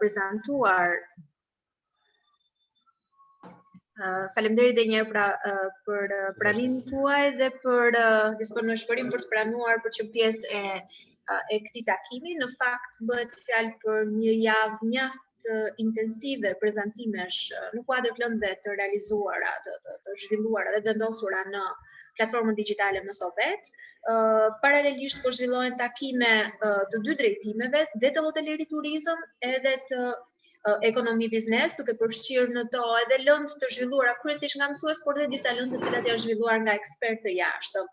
prezantuar. Faleminderit edhe një herë për pranimin tuaj dhe për disponibilitetin për të pranuar për të pjesë e këtij takimi. Në fakt bëhet fjalë për një javë mjaft intensive prezantimesh në kuadër të lëndëve të realizuara, të zhvilluara dhe vendosura në platformën digjitale Mësovet. Paralelisht po zhvillohen takime të dy drejtimeve, dhe të hoteleri turizëm edhe të ekonomi biznes, duke përfshirë në to edhe lëndë të zhvilluara kryesisht nga mësues, por dhe disa lëndë të cilat janë zhvilluar nga ekspertë të jashtëm.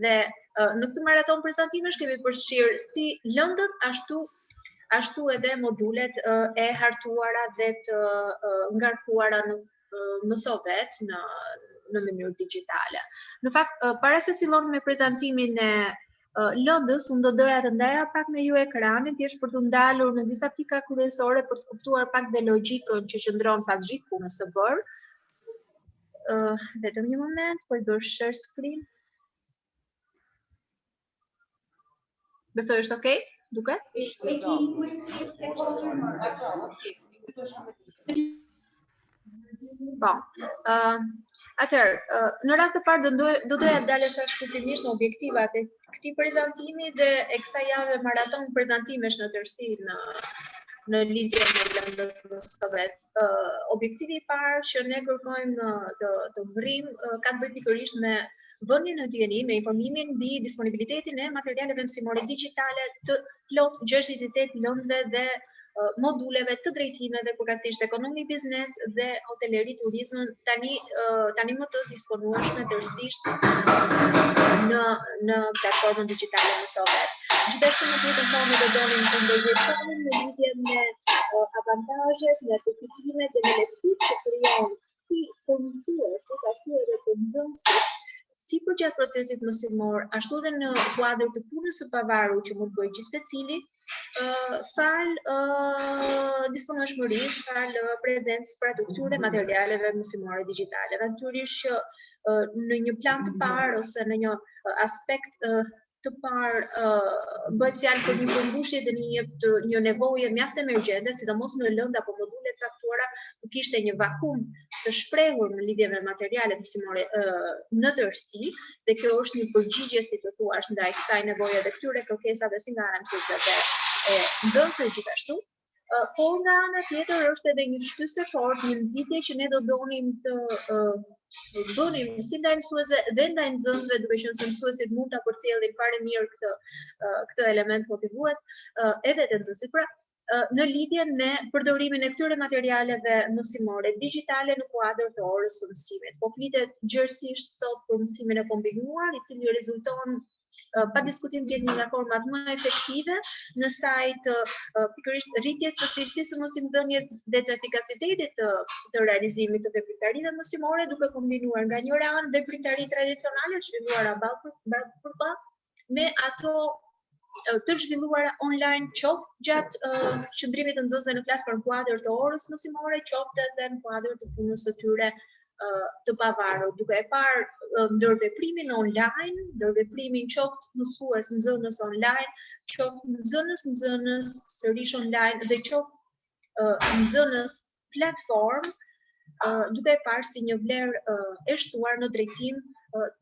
Dhe në këtë maraton prezantimesh kemi përfshirë si lëndët ashtu edhe modulet e hartuara dhe të ngarkuara në Mësovet në mënyrë digjitale. Në fakt, para se të fillon me prezantimin e lëndës, unë do doja të ndaja pak me ju ekranin, thjesht për të ndalur në disa pika kryesore për të kuptuar pak dhe logjikën që qëndron pas gjithë punës së bërë. Vetëm një moment, po i bëj share screen. Besoj është okay? Duke? Bon. Atëherë, në rast të parë do doja të dalesha shkurtimisht në objektivat e këtij prezantimi dhe e kësaj jave maraton prezantimesh në tërësi në lidhje me lëndët Mësovet. Objektivi i parë që ne kërkojmë të mbërrijmë ka të bëjë pikërisht me vënien në dieni, me informimin mbi disponibilitetin e materialeve mësimore digjitale të plot 68 lëndëve dhe moduleve të drejtimeve përkatësisht ekonomi biznes dhe hoteleri turizëm tani më të disponueshme tërësisht në platformën digjitale Mësovet. Gjithashtu në të formë do donim të ndërgjegjësonim në lidhje me avantazhet, me përfitimet dhe me lehtësitë që krijon si për mësuesit, ashtu edhe për nxënësit, si përgjatë procesit mësimor, ashtu dhe në kuadër të punës së pavarur që mund të bëjë gjithë secili, fal disponueshmërisë, fal prezencës për ato këtyre materialeve mësimore digjitale. Natyrisht që në një plan të parë ose në një aspekt të parë bëhet fjalë për një përmbushje dhe një nevojë mjaft emergjente, sidomos në lëndë apo module të caktuara, nuk ishte një vakum të shprehur në lidhje me materialet mësimore në tërësi, dhe kjo është një përgjigje, si të thuash, ndaj kësaj nevoje dhe këtyre kërkesave si nga ana mësuesve dhe nxënësve gjithashtu. Por nga ana tjetër është edhe një shtysë e fortë, një nxitje që ne do donim të bënim si ndaj mësuesve dhe ndaj nxënësve, duke qenë se mësuesit mund ta përcjellin fare mirë këtë element motivues, edhe të nxënësit. Pra, në lidhje me përdorimin e këtyre materialeve mësimore digjitale në kuadër të orës së mësimit. Po flitet gjërësisht sot për mësimin e kombinuar, i cili rezulton pa diskutim të jetë një nga format më efektive në sajt pikërisht rritjes së cilësisë së mësimdhënies dhe të efikasitetit të realizimit të veprimtarive mësimore, duke kombinuar nga njëra anë veprimtari tradicionale zhvilluara ballë për ballë me ato të zhvilluara online, qoftë gjatë qëndrimit të nxënësve në klasë për në kuadër të orës mësimore, qoftë edhe në kuadër të punës së tyre të pavarur, duke e parë ndërveprimin online, ndërveprimin qoftë mësues nxënës online, qoftë nxënës sërish online dhe qoftë nxënës platform, duke e parë si një vlerë e shtuar në drejtim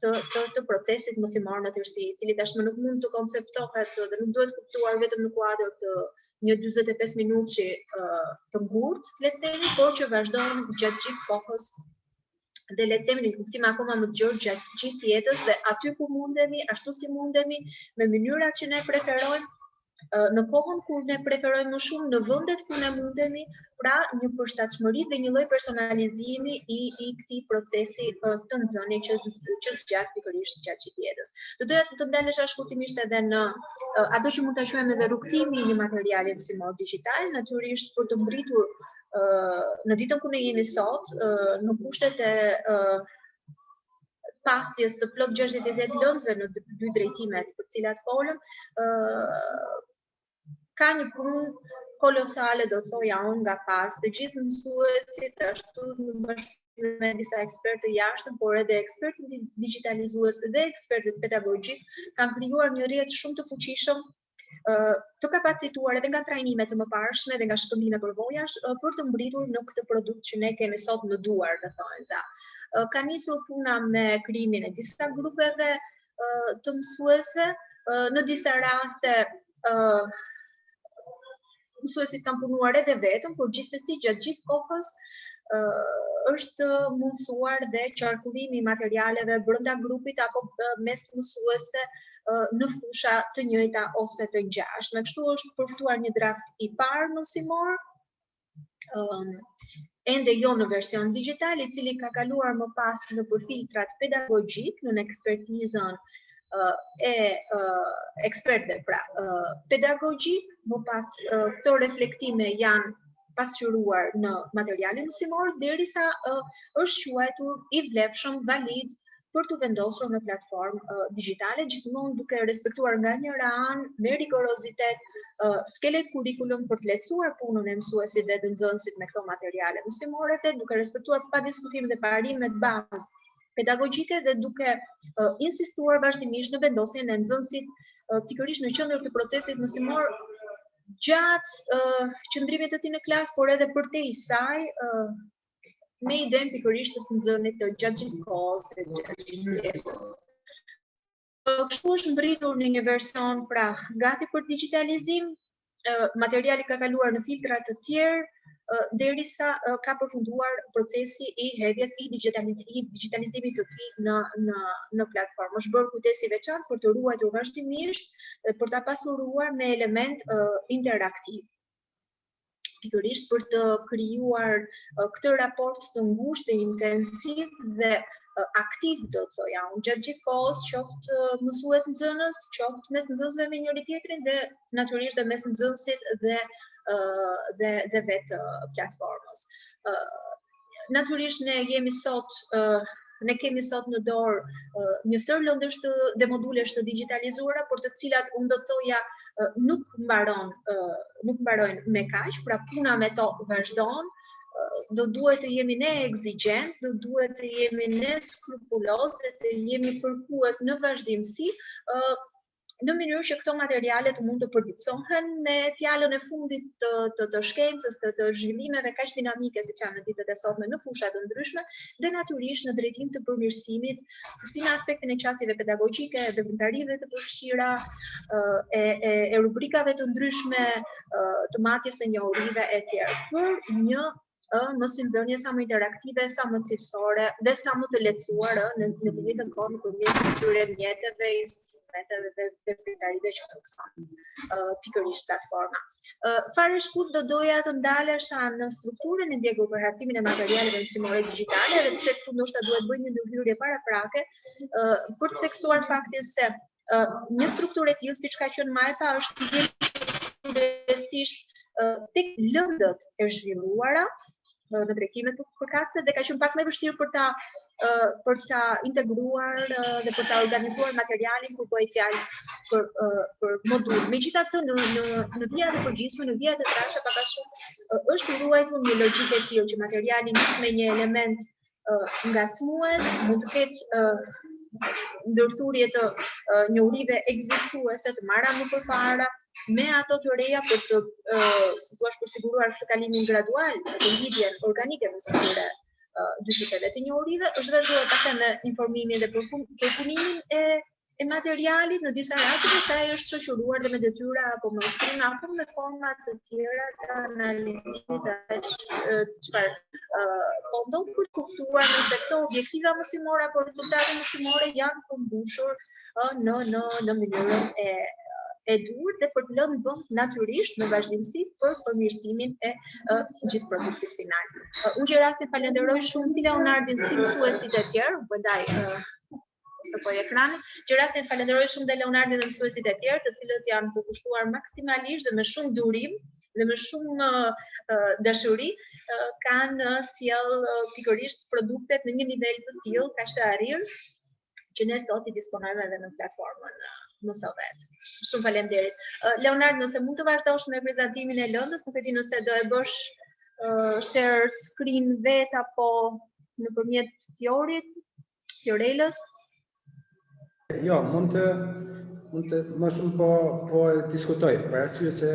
të procesit mësimor në tërësi, i cili tashmë nuk mund të konceptohet dhe nuk duhet kuptuar vetëm në kuadër të një 45 minutë të ngurtë, le të themi, por që vazhdon gjatë gjithë kohës dhe le të themi në kuptim akoma më të gjerë gjatë gjithë jetës, dhe aty ku mundemi, ashtu si mundemi, me mënyrat që ne preferojmë, në kohën kur ne preferojmë më shumë, në vendet ku ne mundemi, pra një përshtatshmëri dhe një lloj personalizimi i këtij procesi të nxënjes që zgjat pikërisht gjatë gjithë jetës. Do doja të ndalesha shkurtimisht edhe në ato që mund ta quajmë edhe rrugtimi i një materiali mësimor digjital, natyrisht për të mbritur në ditën ku ne jemi sot, në kushtet e pasjes së plot 68 lëndëve në dy drejtimet për cilat folëm, ka një punë kolosale, do thoja unë, nga pas të gjithë mësuesit, ashtu në bashkëpunim me disa ekspertë të jashtëm, por edhe ekspertët digitalizues dhe ekspertët pedagogjik kanë krijuar një rrjet shumë të fuqishëm të kapacituar edhe nga trajnime të mëparshme dhe nga shkëmbime përvojash për të mbritur në këtë produkt që ne kemi sot në duar, në thonjza. Ka nisur puna me krijimin e disa grupeve të mësuesve, në disa raste mësuesit kanë punuar edhe vetëm, por gjithsesi gjatë gjithë kohës është mundësuar dhe qarkullimi i materialeve brenda grupit apo mes mësuesve në fusha të njëjta ose të ngjashme. Kështu është përftuar një draft i parë mësimor, ende jo në version digital, i cili ka kaluar më pas në filtrat pedagogjik, në ekspertizën ekspertëve pra pedagogjik, më pas këto reflektime janë pasqyruar në materialin mësimor, derisa është quajtur i vlefshëm, valid për të vendosur në platformë digjitale, gjithmonë duke respektuar nga njëra anë me rigorozitet skelet kurikulum për të lehtësuar punën e mësuesit dhe të nxënësit me këto materiale mësimore, duke respektuar pa diskutim dhe parimet bazë pedagogjike dhe duke insistuar vazhdimisht në vendosjen e nxënësit pikërisht në qendër të procesit mësimor gjatë qëndrimit të tij në klasë, por edhe përtej saj, me idenë pikërisht të nxënit të gjatë gjithë kohës dhe gjatë gjithë jetës. Kështu është mbritur në një version pra gati për digitalizim, materiali ka kaluar në filtra të tjerë, derisa ka përfunduar procesi i hedhjes i digitalizimit të tij në platformë. Është bërë kujdes i veçantë për të ruajtur vazhdimisht, për ta pasuruar me element interaktiv. Pikërisht për të krijuar këtë raport të ngushtë dhe intensiv dhe aktiv, do të thoja unë, gjatë gjithë kohës, qoftë mësues nxënës, qoftë mes nxënësve me njëri tjetrin dhe natyrisht dhe mes nxënësit dhe vetë platformës. Natyrisht ne kemi sot në dorë një sër lëndësh dhe modulesh të digitalizuara, por të cilat unë do të thoja nuk mbarojnë me kaq, pra puna me to vazhdon. Do duhet të jemi ne exigjent, do duhet të jemi ne skrupuloz dhe të jemi kërkues në vazhdimsi, në mënyrë që këto materiale të mund të përditësohen me fjalën e fundit të shkencës, të zhvillimeve kaq dinamike siç janë në ditët e sotme në fusha të ndryshme, dhe natyrisht në drejtim të përmirësimit si në aspektin e qasjeve pedagogjike, veprimtarive të përfshira, e rubrikave të ndryshme, të matjes së njohurive e tjerë, për një mësimdhënie sa më interaktive, sa më cilësore dhe sa më të lehtësuar në të njëjtën kohë nëpërmjet këtyre mjeteve, instrumenteve dhe veprimtarive që funksionojnë pikërisht platforma. Fare shkurt do doja të ndalesha në strukturën e ndjekur për hartimin e materialeve mësimore digjitale, edhe pse këtu ndoshta duhet bëj një ndërhyrje paraprake për të theksuar faktin se një strukturë e tillë siç ka qenë më e pa është ndjesisht tek lëndët e zhvilluara në drekimet përkatëse dhe ka qenë pak më vështirë për ta integruar dhe për ta organizuar materialin kur bëj fjalë për modul. Megjithatë në vijat e përgjithshme, në vijat e trashë pak a shumë është ruajtur një logjikë e tillë që materiali nis me një element ngacmues, mund të ketë ndërthurje të njohurive ekzistuese të marra më përpara, me ato të reja për të përsiguruar këtë kalimin gradual dhe lidhjen organike mes këtyre dy tipeve të njohurive, është vazhduar pastaj me informimin dhe përpunimin e materialit në disa raste, pastaj është shoqëruar dhe me detyra apo me ushtrim apo me forma të tjera të analizimit po do të kuptuar nëse këto objektiva mësimore apo rezultate mësimore janë përmbushur në mënyrën e duhur dhe për të lënë vend natyrisht në vazhdimsi për përmirësimin e gjithë produktit final. Unë që rastin falenderoj shumë si Leonardin si mësuesit e tjerë, bëndaj ose po ekranin, që rastin falenderoj shumë dhe Leonardin dhe mësuesit e tjerë, të cilët janë përkushtuar maksimalisht dhe me shumë durim dhe me shumë dashuri, kanë sjell pikërisht produktet në një nivel të tillë kaq të arrir, që ne sot i disponojmë edhe në platformën Mësovet. Shumë faleminderit. Leonard, nëse mund të vazhdosh me prezantimin e lëndës, nuk e di nëse do e bësh share screen vet apo nëpërmjet Fiorelës. Jo, mund mund të më shumë po diskutoj, për arsye se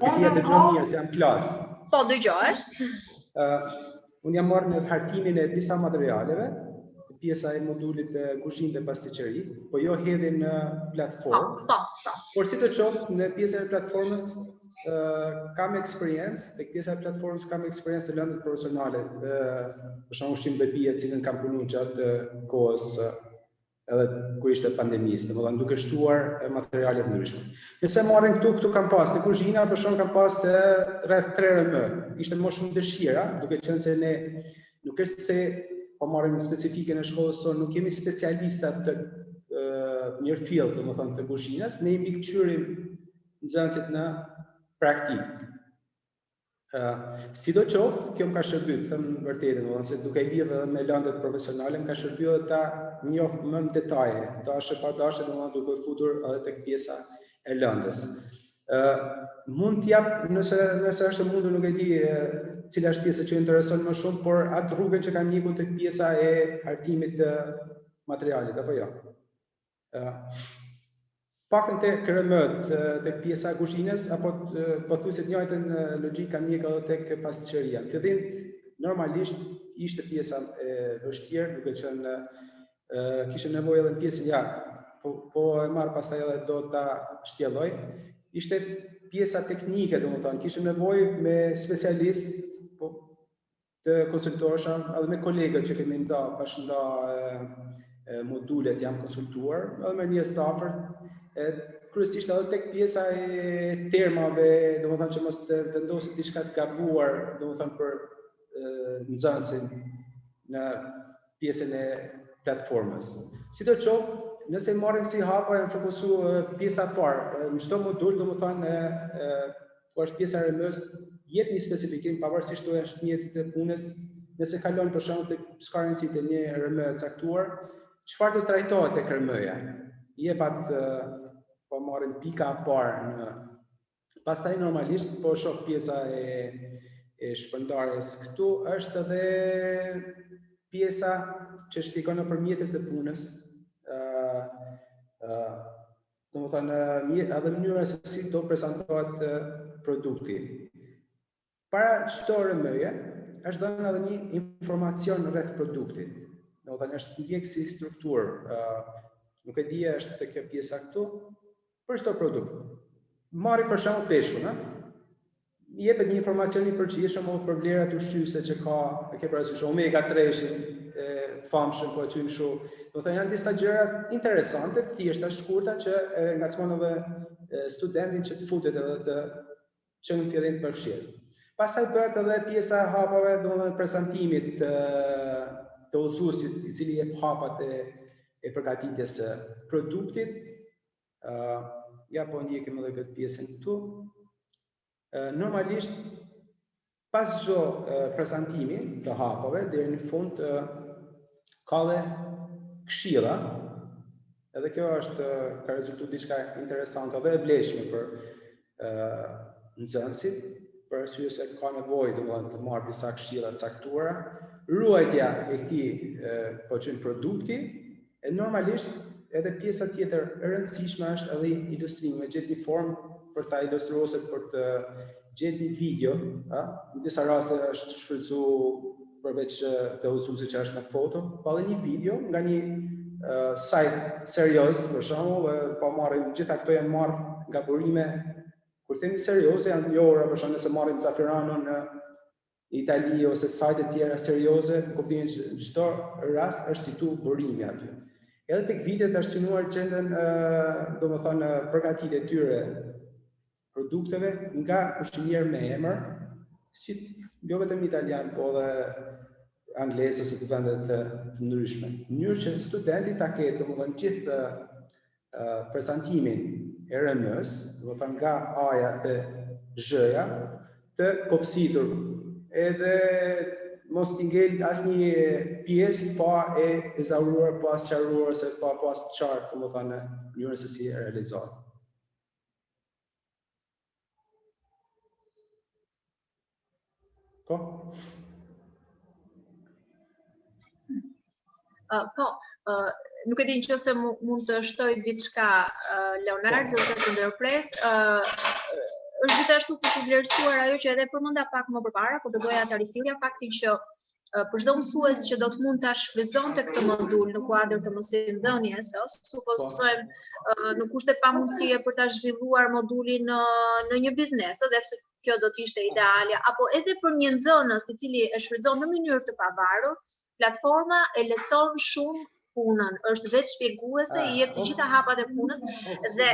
nuk e dëgjoj mirë se jam klas. Po, dëgjohesh. Unë jam marrë në hartimin e disa materialeve, pjesa e modulit të kuzhinë dhe pasticqeri, po jo hedhin në platformë. Por si të qoftë, në pjesën e platformës kam eksperiencë, tek pjesa e platformës kam eksperiencë të lëndët profesionale, për shembull ushqim dhe pije, cilën kam punuar gjatë kohës edhe kur ishte pandemisë, domethënë duke shtuar materiale të ndryshme. Nëse marrin këtu kam pas në kuzhina, për shembull kam pas rreth 3 rm. Ishte më shumë dëshira, duke qenë se ne nuk është se po marrim specifike në shkollës sonë, nuk jemi specialista të mirë fill, domethënë të kuzhinës, ne i mbikëqyrim nxënësit në praktikë. Sidoqoftë, kjo më ka shërbyer, them vërtetën, domethënë se duke lidhur edhe me lëndët profesionale, më ka shërbyer edhe ta njoh më në detaje, dashje pa dashje, domethënë duke futur edhe tek pjesa e lëndës. Mund t'jap, nëse është mundur, nuk e di cila është pjesa që intereson më shumë, por atë rrugën që kam ikur tek pjesa e hartimit të materialit, apo jo. Paktën te KRM-t, tek pjesa e kuzhinës, apo pothuajse të njëjtën logjikë kam ikur edhe tek pasticqeria. Në fillim normalisht ishte pjesa e vështirë, duke qenë kishte nevojë edhe në pjesën po e marr pastaj edhe do ta shtjelloj. Ishte pjesa teknike, domethënë kishte nevojë me specialist, të konsultohesha edhe me kolegët që kemi bashkë modulet jam konsultuar, edhe me njerëz të afërt, kryesisht edhe tek pjesa e termave, domethënë që mos të vendoset diçka të gabuar, domethënë për nxënësin në pjesën e platformës. Sidoqoftë, nëse marrim si hapa e fokusu pjesa e parë, në çdo modul, domethënë ku është pjesa e RM-s, jep një specifikim pavarësisht do është mjetit e punës, nëse kalon për shembull tek skarënësit e një RM të caktuar, çfarë do trajtohet tek RM-ja? Jep atë po marrin pika e parë në pastaj normalisht po shoh pjesa e shpërndarjes këtu është edhe pjesa që shpjegon nëpër mjetet e punës, domethënë edhe mënyra se si do prezantohet produkti. Para çdo RM-je është dhënë edhe një informacion rreth produktit. Domethënë është ndjek si strukturë, nuk e di është tek kjo pjesa këtu, për çdo produkt. Marri për shembull peshkun, jepet një informacion i përgjithshëm për vlerat ushqyese që ka, e ke parasysh omega 3-shin, famshëm, po e quajmë kështu. Domethënë janë disa gjëra interesante, thjeshta, shkurta që ngacmon edhe studentin që të futet edhe të çon në fillim përfshirë. Pastaj bëhet edhe pjesa e hapave, domethënë prezantimit të udhëzuesit i cili jep hapat e përgatitjes së produktit. Ja po ndjekim edhe këtë pjesën këtu. Normalisht pas çdo prezantimi të hapave deri në fund ka dhe këshilla. Edhe kjo ka rezultuar diçka interesante dhe e vlefshme për nxënësit, për arsye se ka nevojë domethënë të marrë disa këshilla të caktuara, ruajtja e këtij po quajmë produkti, e normalisht edhe pjesa tjetër e rëndësishme është edhe ilustrimi, me gjetë një formë për ta ilustruar ose për të gjetë një video, në disa raste është shfrytzuar përveç të udhëzuesit që është në foto, pa edhe një video nga një site serioz, për shembull, pa marrim gjitha këto janë marrë nga burime, kur themi serioze janë njohura, për shembull nëse marrim Zafirano në Itali ose sajte tjera serioze, kuptimin që në çdo rast është citu burimi aty. Edhe tek videot është synuar gjendën, domethënë përgatitje e tyre produkteve nga kushinier me emër, si jo vetëm italian, po edhe anglez ose të vendet të ndryshme. Në mënyrë që studenti ta ketë domethënë gjithë prezantimin e RM-s, domethënë nga A-ja te Z-ja, të kopësitur, edhe mos t'i ngel asnjë pjesë pa e ezauruar, pa sqaruar ose pa pas qartë, domethënë mënyrën se si e realizohet. Po? nuk e di nëse mund të shtoj diçka Leonard ose të ndërpres. Është gjithashtu për të vlerësuar ajo që edhe përmenda pak më përpara, por do doja ta risillja faktin që për çdo mësues që do të mund ta shfrytëzonte këtë modul në kuadër të mësimdhënies, supozojmë në kushte pamundësie për ta zhvilluar modulin në një biznes, edhe pse kjo do të ishte ideale, apo edhe për një nxënës i cili e shfrytëzon në mënyrë të pavarur, platforma e lehtëson shumë punën, është vetë shpjeguese, i jep të gjitha hapat e punës dhe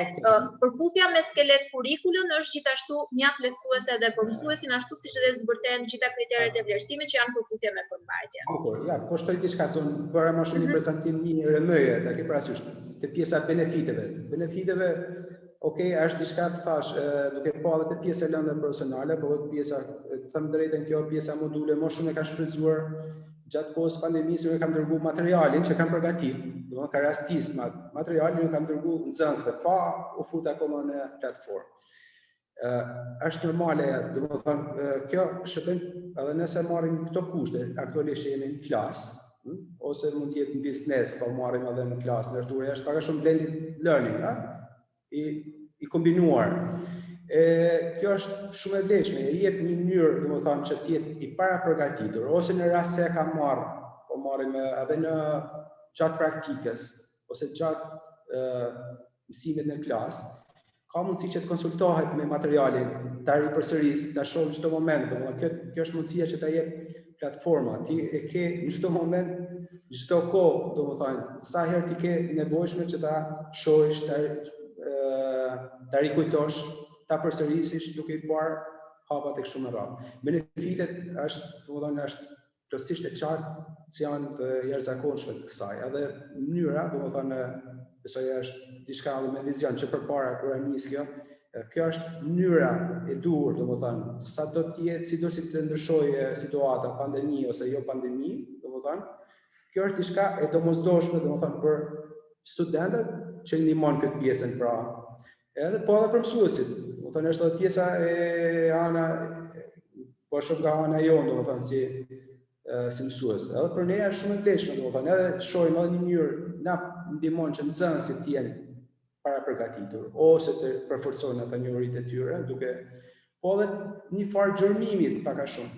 përputhja me skelet kurrikulën është gjithashtu mjaft lehtësuese edhe për mësuesin, ashtu siç edhe zbërthehen gjitha kriteret e vlerësimit që janë përputhje me përmbajtjen. Ja, po shtoj diçka son bëra më shumë një prezantim një rëmëje, ta ke parasysh te pjesa benefiteve. Benefiteve, është diçka të thash, duke pa edhe te pjesa lëndë profesionale, po edhe pjesa, të them drejtën, kjo pjesa module më shumë e ka shfrytzuar gjatë kohës pandemisë. Unë kam dërguar materialin që kam përgatitur, domethënë ka rastis materialin unë kam dërguar nxënësve pa u fut akoma në platformë. Është normale, domethënë kjo shëton edhe nëse marrim këto kushte, aktualisht jemi në klasë, ose mund të jetë në biznes, po marrim edhe në klasë ndërtuar, është pak a shumë blended learning, i kombinuar. Kjo është shumë e lehtëshme, i jep një mënyrë, domethënë që të jetë i para përgatitur, ose në rast se ka marr, po marrim edhe në gjatë praktikës, ose gjatë mësimit në klasë, ka mundësi që të konsultohet me materialin, ta ripërsëris, ta shohë në çdo moment, domethënë kjo është mundësia që ta jep platforma, ti e ke në çdo moment, në çdo kohë, domethënë sa herë ti ke nevojshme që ta shohësh, ta rikujtosh, ta përsërisish duke I parë hapat e kështu me radhë. Benefitet është plotësisht e qartë që janë të jashtëzakonshme të kësaj. Edhe mënyra, domethënë, besoj është diçka me vizion që përpara kur e nis kjo është mënyra e duhur, domethënë, sa do të jetë, sidosi të ndryshojë situata, pandemi ose jo pandemi, domethënë, kjo është diçka e domosdoshme, domethënë për studentët që ndihmon këtë pjesën pra. Edhe po edhe për mësuesit, domethënë është edhe pjesa e ana, po shumë nga ana jonë, domethënë si mësues. Edhe për ne është shumë e lehtëshme, domethënë, edhe shohim edhe një mënyrë na ndihmon që nxënësit të jenë para përgatitur ose të përforcojnë ata njohuritë e tyre, duke po edhe një farë gjërmimit pak a shumë.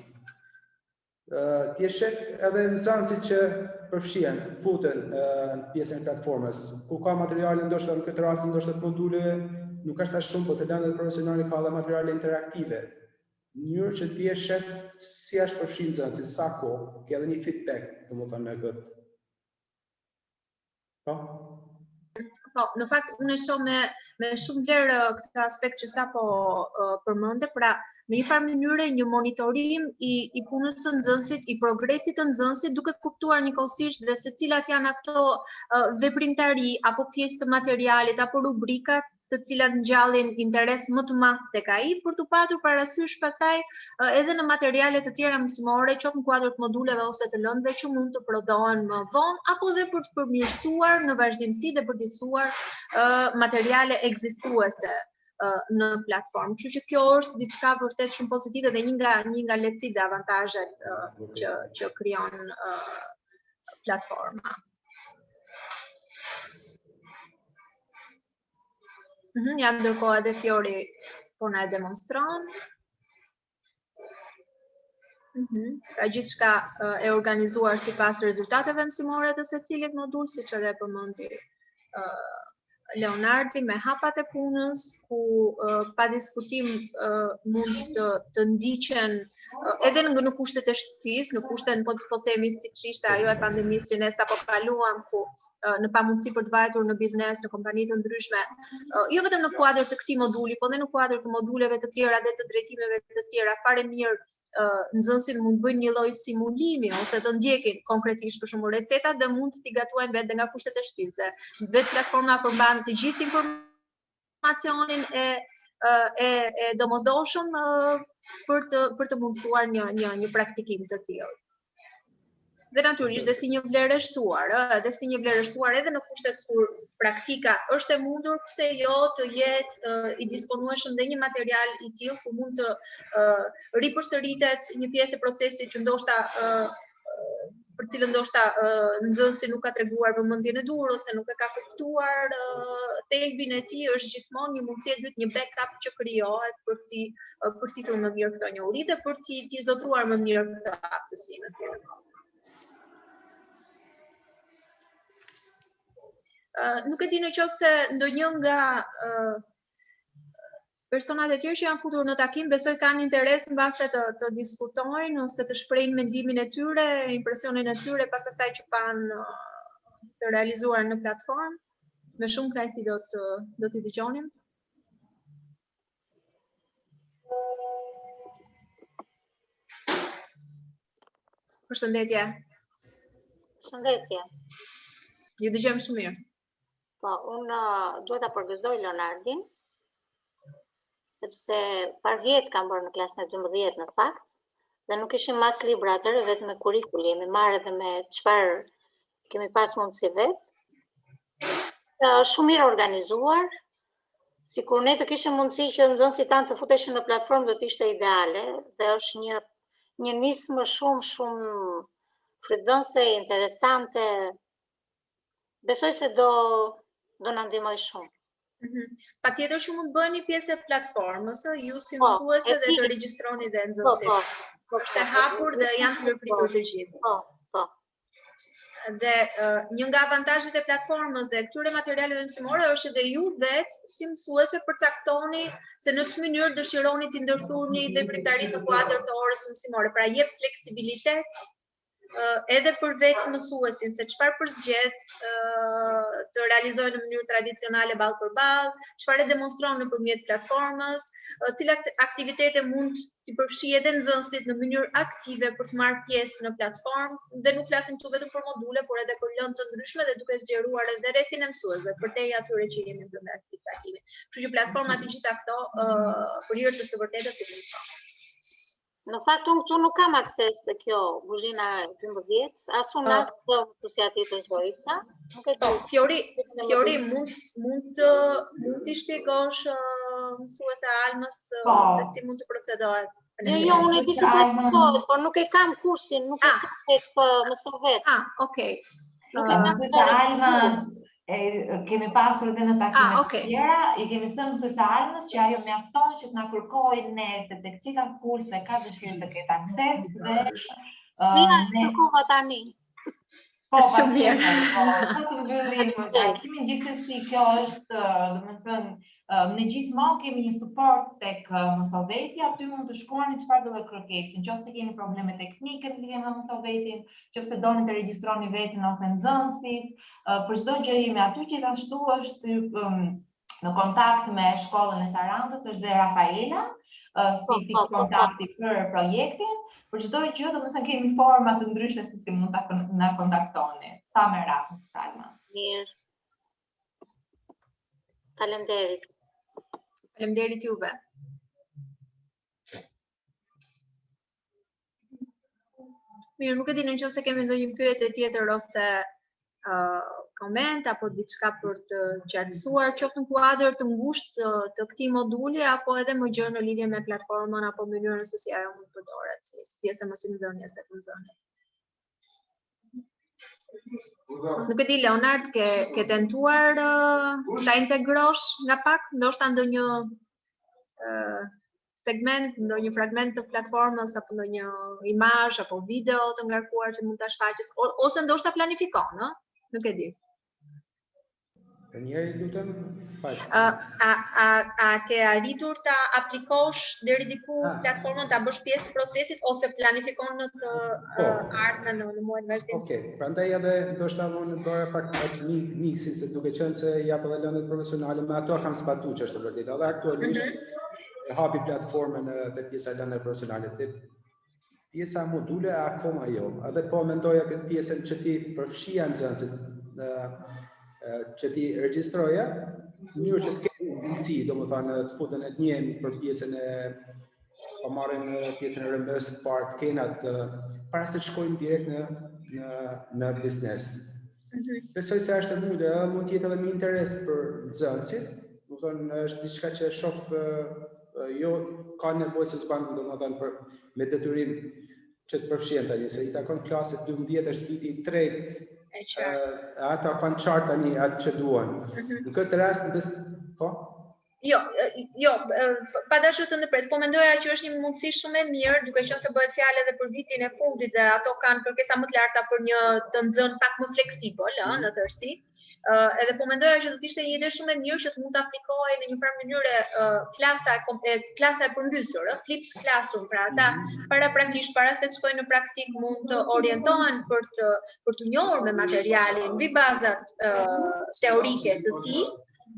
Ti e sheh edhe nxënësit që përfshihen, futen në pjesën e platformës, ku ka materiale ndoshta në këtë rast ndoshta të moduleve, nuk është as shumë, po të lëndët profesionale ka dhe materiale interaktive. Në mënyrë që ti e sheh si është përfshirë nxënësi, sa kohë, ke edhe një feedback, domethënë në këtë. Po? Po, në fakt unë e shoh me shumë vlerë këtë aspekt që sapo përmende, pra në një farë mënyre një monitorim i punës së nxënësit, i progresit të nxënësit, duke kuptuar njëkohësisht dhe se cilat janë ato veprimtari apo pjesë të materialit apo rubrikat të cilat ngjallin interes më të madh tek ai, për të patur parasysh pastaj edhe në materiale të tjera mësimore, qoftë në kuadër të moduleve ose të lëndëve që mund të prodhohen më vonë, apo dhe për të përmirësuar në vazhdimsi dhe përditësuar materiale ekzistuese në platformë. Kështu që kjo është diçka vërtet shumë pozitive dhe një nga lehtësitë dhe avantazhet që krijon platforma. Ja, ndërkohë edhe Fiori po na e demonstron. Pra gjithçka e organizuar sipas rezultateve mësimore të secilit modul, siç edhe përmendi Leonardi, me hapat e punës, ku pa diskutim mund të ndiqen edhe në kushtet e shtëpisë, në kushtet po themi siç ishte ajo e pandemisë që ne sapo kaluam, ku në pamundësi për të vajtur në biznes, në kompani të ndryshme, jo vetëm në kuadër të këtij moduli, por edhe në kuadër të moduleve të tjera dhe të drejtimeve të tjera, fare mirë nxënësit mund bëjnë një lloj simulimi ose të ndjekin konkretisht për shembull recetat dhe mund t'i gatuajnë vetë nga kushtet e shtëpisë. Dhe vetë platforma përmban të gjithë informacionin e domosdoshëm për të mundësuar një praktikim të tillë. Dhe natyrisht dhe si një vlerë e shtuar, edhe në kushtet kur praktika është e mundur, pse jo të jetë i disponueshëm dhe një material i tillë ku mund të ripërsëritet një pjesë e procesit që ndoshta për cilën ndoshta nxënësi nuk ka treguar vëmendjen e dur ose nuk e ka kuptuar thelbin e tij, është gjithmonë një mundësi e dytë, një backup që krijohet për t'i përfitur më mirë këto njohuri dhe për t'i zotruar më mirë këtë aftësi në tjetër. Nuk e di nëse ndonjë nga personat e tjerë që janë futur në takim, besoj kanë interes mbase të diskutojnë ose të shprehin mendimin e tyre, impresionin e tyre pas asaj që kanë të realizuar në platformë. Me shumë kënaqësi do t'i dëgjonim. Përshëndetje. Përshëndetje. Ju dëgjojmë shumë mirë. Po, unë duhet ta përgëzoj Leonardin, sepse par vjet kam bërë në klasën e 12 në fakt, dhe nuk ishim mas libra atëherë, vetëm me kurrikulli, jemi marrë edhe me çfarë kemi pas mundësi vetë. Shumë mirë organizuar, sikur ne të kishim mundësi që nxënësit tanë të futeshin në platformë do të ishte ideale, dhe është një nismë shumë frytëdhënëse, interesante. Besoj se do na ndihmoj shumë. Patjetër që mund bëni pjesë e platformës, ju si mësuese dhe të regjistroni dhe nxënësit. Është e hapur dhe janë të përpritur të gjithë. Po. Dhe një nga avantazhet e platformës dhe këtyre materialeve mësimore është edhe ju vetë si mësuese përcaktoni se në ç'më mënyrë dëshironi t'i ndërthurni dhe pritaritë të kuadër të orës mësimore. Pra jep fleksibilitet edhe për vetë mësuesin, se çfarë përzgjedh të realizojë në mënyrë tradicionale ballë për ballë, çfarë demonstron nëpërmjet platformës, cilat aktivitete mund t'i përfshijë edhe nxënësit në mënyrë aktive për të marrë pjesë në platformë, dhe nuk flasim këtu vetëm për module, por edhe për lëndë të ndryshme dhe duke zgjeruar edhe rrethin e mësuesve, përtej atyre që jemi brenda këtij takimi. Kështu që platforma të gjitha këto për hir të së vërtetës i mëson. Në fakt, unë këtu nuk kam akses të kjo kuzhina 12, as unë as të Kusjatitës Gorica. Fiori, mund t'i shpjegosh mësuese Almës se si mund të procedohet? Jo, unë e di si procedohet, por nuk e kam kursin, nuk e kam tek mëso vetë. Okej. Mësuese Alma kemi pasur edhe në takimet të tjera, i kemi thënë mësuese Almës që ajo mjafton që të na kërkojë ne se tek cilat kurse ka dëshirë të ketë akses dhe ne kërkova tani. Po, shumë mirë. Sa të mbyllim takimin, gjithsesi kjo është, domethënë, ne gjithmonë kemi një suport tek Mësovetja, aty mund të shkruani çfarë do të kërkesni, nëse keni probleme teknike në lidhje me Mësovetin, nëse doni të regjistroni veten ose nxënësit, për çdo gjë jemi aty. Gjithashtu është në kontakt me shkollën e Sarandës, është dhe Rafaela, si pikë kontakti për projektin. Për çdo gjë, domethënë kemi forma të ndryshme se si mund ta na kontaktoni. Ta me radhë, Salma. Mirë. Faleminderit. Faleminderit juve. Mirë, nuk e di nëse kemi ndonjë pyetje tjetër ose koment apo diçka për të qartësuar, qoftë në kuadër të ngushtë të këtij moduli apo edhe më gjë në lidhje me platformën apo mënyrën se si ajo mund të përdoret si pjesë e mësimdhënies tek nxënës. Nuk e di, Leonard, ke tentuar ta integrosh nga pak, ndoshta ndonjë segment, ndonjë fragment të platformës apo ndonjë imazh apo video të ngarkuar që mund ta shfaqësh ose ndoshta planifikon, ëh? Nuk e di. Njëri lutem, a ke arritur ta aplikosh deri diku platformën, ta bësh pjesë të procesit ose planifikon në të ardhmen në muajin e vazhdimit? Okej, prandaj edhe ndoshta unë bëra pak miksin se duke qenë se jap edhe lëndët profesionale, me ato kam zbatuar që është vërtet. Edhe aktualisht e hapi platformën te pjesa e lëndëve profesionale. Te pjesa module akoma jo. Edhe po mendoja këtë pjesën që ti përfshija nxënësit që ti regjistroja, në mënyrë që të ketë mundësi, domethënë të futen të njëjën për pjesën e marrin pjesën e rëmbës së parë të kenat para se të shkojnë direkt në biznes. Besoj se është e mundur, edhe mund të jetë edhe me interes për nxënësit, domethënë është diçka që shoh jo ka nevojë se s'ban domethënë me detyrim që të përfshin tani, se I takon klasët 12 është viti I tretë, ata kanë qartë tani atë që duan. Në këtë rast, po? Jo, pa dashur të ndërpres, po mendoja që është një mundësi shumë e mirë, duke qenë se bëhet fjalë edhe për vitin e fundit dhe ato kanë kërkesa më të larta për një të nxënë pak më fleksibël, në tërësi. Edhe po mendoja që do të ishte një ide shumë e mirë që të mund të aplikohej në një farë mënyrë klasa e përmbysur, flipped classroom, pra ata paraprakisht para se të shkojnë në praktik mund të orientohen për të njohur me materialin mbi bazat teorike të tij,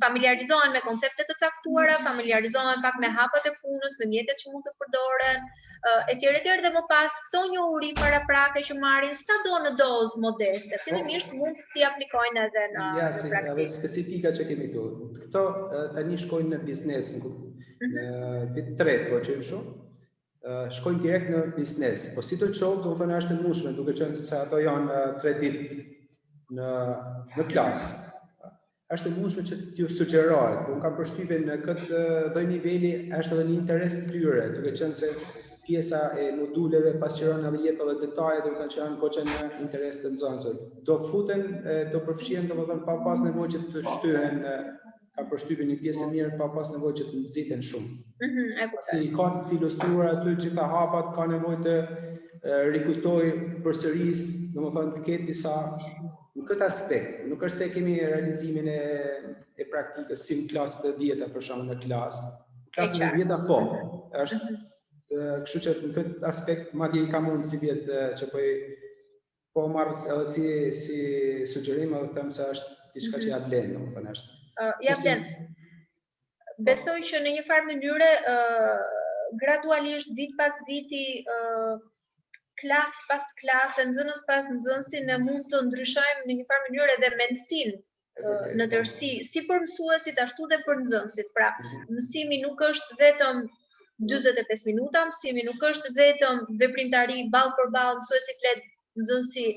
familiarizohen me koncepte të caktuara, familiarizohen pak me hapat e punës, me mjetet që mund të përdoren, etj. Dhe më pas këto njohuri paraprake që marrin sado në dozë modeste, fillimisht mund t'i aplikojnë edhe në praktikë. Edhe specifika që kemi këtu. Këto tani shkojnë në biznes, në vit 3, po që shumë, shkojnë direkt në biznes. Po si të qovë, do të thënë është e mushme, duke qenë se ato janë 3 ditë në klasë. Është e mundshme që t'ju sugjerohet, por kam përshtypjen në këtë lloj niveli është edhe një interes tyre, duke qenë se pjesa e moduleve pasqyron edhe jep edhe detaje, do të thënë që janë goxha në interes të nxënësve. Do futen, do përfshihen domethënë pa pas nevojë që të shtyhen, kam përshtypjen një pjesë e mirë pa pas nevojë që të nxiten shumë. E kuptoj. Si ka të ilustruar aty gjitha hapat, ka nevojë të rikujtoj përsëris, domethënë të ketë disa në këtë aspekt, nuk është se kemi realizimin e praktikës si në klasët e 10 për shembull në klasë. Klasën e 10 po, është kështu që në këtë aspekt madje I kam unë si vjet që po marr edhe si sugjerim edhe them se është diçka që ja blen, domethënë është. Ja blen. Besoj që në një farë mënyrë gradualisht vit pas viti klas pas klasë, nxënës pas nxënësi, ne mund të ndryshojmë në një farë mënyrë edhe mendësinë në tërësi, si për mësuesit ashtu dhe për nxënësit. Pra, mësimi nuk është vetëm 45 minuta, mësimi nuk është vetëm veprimtari ballë për ballë, mësuesi flet, nxënësi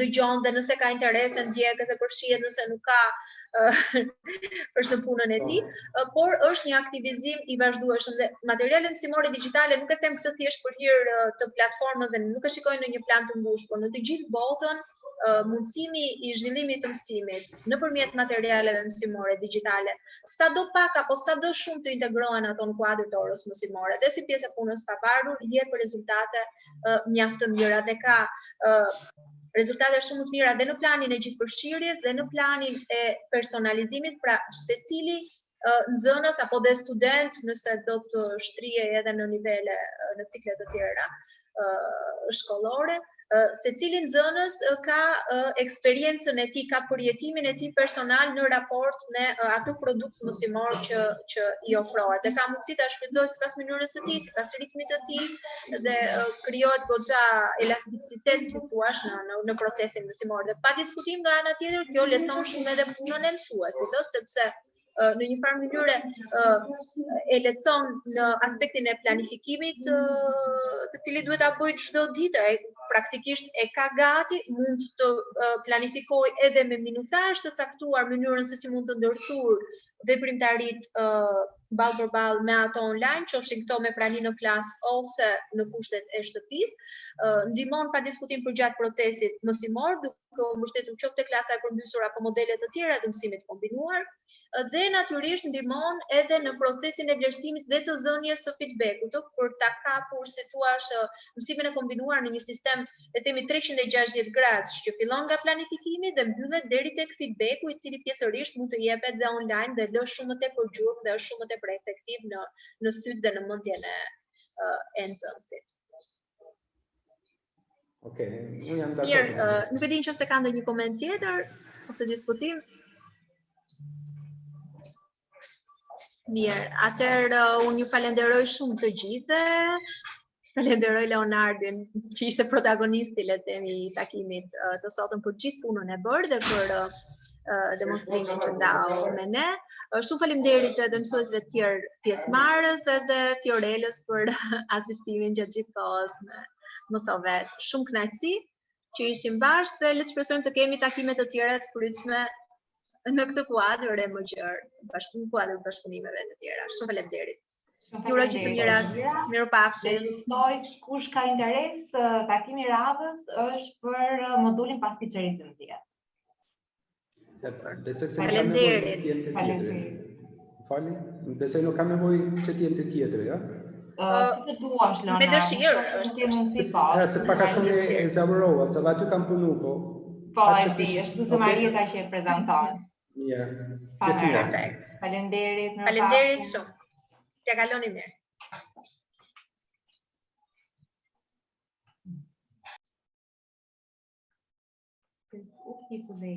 dëgjon dhe nëse ka interes ndjek se përfshihet, nëse nuk ka është në punën e tij, por është një aktivizim I vazhdueshëm dhe materialet mësimore digjitale nuk e them këtë thjesht për hir të platformës dhe nuk e shikoj në një plan të ngushtë, por në të gjithë botën mundësimi I zhvillimit të mësimit nëpërmjet materialeve mësimore digjitale, sado pak apo sado shumë të integrohen ato në kuadrin e orës mësimore dhe si pjesë e punës pavarur jep rezultate mjaft të mira dhe ka rezultate shumë të mira dhe në planin e gjithëpërfshirjes dhe në planin e personalizimit, pra secili nxënës apo dhe student nëse do të shtrihej edhe në nivele në cikle të tjera shkollore, secili nxënës ka eksperiencën e tij, ka përjetimin e tij personal në raport me atë produkt mësimor që I ofrohet dhe ka mundësi ta shfrytëzojë sipas mënyrës së tij, sipas ritmit të tij dhe krijohet goxha elasticitet si thua në procesin mësimor. Dhe pa diskutim nga ana tjetër kjo lehtëson shumë edhe punën e mësuesit, sepse në një farë mënyrë e lehtëson në aspektin e planifikimit të cili duhet ta bëjë çdo ditë, praktikisht e ka gati, mund të planifikoj edhe me minutazh të caktuar mënyrën se si mund të ndërthur veprimtarit ballë për ballë me ato online, qofshin këto me prani në klasë ose në kushtet e shtëpisë, ndihmon pa diskutim përgjatë procesit mësimor, duke u mbështetur qoftë klasa e përmbysur apo modele të tjera të mësimit kombinuar, dhe natyrisht ndihmon edhe në procesin e vlerësimit dhe të dhënies së feedbackut, për ta kapur si thua mësimin e kombinuar në një sistem e themi 360 gradësh që fillon nga planifikimi dhe mbyllet deri tek feedbacku I cili pjesërisht mund të jepet dhe online dhe lë shumë më tepër gjurmë dhe është shumë më tepër efektiv në syt dhe në mendjen e nxënësit. Okej, unë jam dakord. Mirë, nuk e di nëse ka ndonjë koment tjetër ose diskutim. Mirë, atëherë unë ju falenderoj shumë të gjithë. Falenderoj Leonardin që ishte protagonisti le të themi I takimit të sotëm për gjithë punën e bërë dhe për demonstrimin që ndau me ne. Shumë faleminderit edhe mësuesve të tjerë pjesëmarrës dhe Fiorelës për asistimin gjatë gjithë kohës me mësovet. Shumë kënaqësi që ishim bashkë dhe le të shpresojmë të kemi takime të tjera të pritshme në këtë kuadër e më gjerë, në kuadër bashkëpunimeve të tjera. Shumë faleminderit. Ju uroj gjithë të mirat. Mirupafshim. Ftoj kush ka interes, takimi i radhës është për modulin pas kiçerit të tjetër. Besoj se nuk kam nevojë që t'jem të tjetëri. Fali, besoj nuk kam nevojë që t'jem të tjetëri, ja? Si të duash, Lona. Me dëshirë është mundësi po. Se pak a shumë e zavorova, se dhe aty kam punu, po. Po, e di, është se Marieta që e prezanton. Mirë, gjithë mirë. Faleminderit. Faleminderit shumë. T'ja kaloni mirë. U kitu dhe